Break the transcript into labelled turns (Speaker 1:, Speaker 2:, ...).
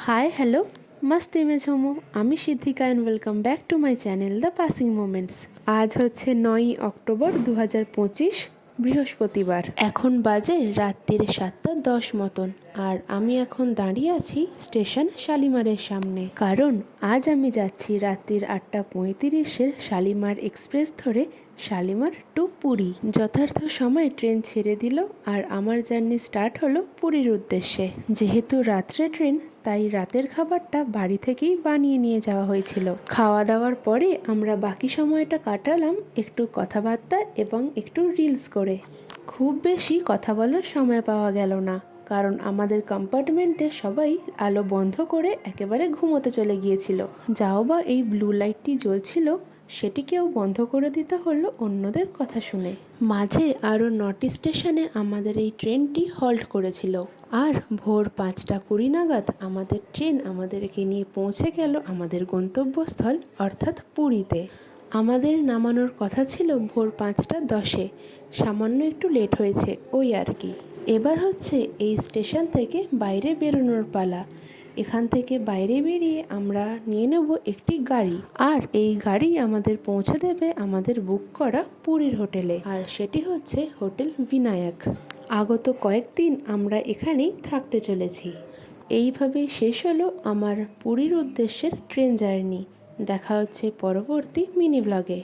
Speaker 1: Hi hello मस्त image होमो আমি Siddhika and welcome back to my channel the passing moments. আজ হচ্ছে 9ই অক্টোবর 2025 বৃহস্পতিবার। এখন বাজে রাত্রির 7:10 মতন, আর আমি এখন দাঁড়িয়ে আছি স্টেশন শালিমারের সামনে, কারণ আজ আমি যাচ্ছি রাত্রির 8:35-এর শালিমার এক্সপ্রেস ধরে শালিমার টু পুরী। যথার্থ সময় ট্রেন ছেড়ে দিল আর আমার জার্নি স্টার্ট হলো পুরীর উদ্দেশ্যে। যেহেতু রাত্রে ট্রেন, তাই রাতের খাবারটা বাড়ি থেকেই বানিয়ে নিয়ে যাওয়া হয়েছিল। খাওয়া দাওয়ার পরে আমরা বাকি সময়টা কাটালাম একটু কথাবার্তা এবং একটু রিলস করে। খুব বেশি কথা বলার সময় পাওয়া গেল না, কারণ আমাদের কম্পার্টমেন্টে সবাই আলো বন্ধ করে একেবারে ঘুমোতে চলে গিয়েছিল। যাও বা এই ব্লু লাইটটি জ্বলছিল, সেটিকেও বন্ধ করে দিতে হলো অন্যদের কথা শুনে। মাঝে আরও 9টি স্টেশনে আমাদের এই ট্রেনটি হল্ট করেছিল, আর ভোর 5:20 নাগাদ আমাদের ট্রেন আমাদেরকে নিয়ে পৌঁছে গেল আমাদের গন্তব্যস্থল অর্থাৎ পুরীতে। আমাদের নামানোর কথা ছিল ভোর 5:10-এ, সামান্য একটু লেট হয়েছে ওই আর কি। এবার হচ্ছে এই স্টেশন থেকে বাইরে বেরোনোর পালা। এখান থেকে বাইরে বেরিয়ে আমরা নিয়ে নেব একটি গাড়ি, আর এই গাড়ি আমাদের পৌঁছে দেবে আমাদের বুক করা পুরীর হোটেলে, আর সেটি হচ্ছে হোটেল বিনায়ক। আগত কয়েকদিন আমরা এখানেই থাকতে চলেছি। এইভাবেই শেষ হলো আমার পুরীর উদ্দেশ্যের ট্রেন জার্নি। দেখা হচ্ছে পরবর্তী মিনি ব্লগে।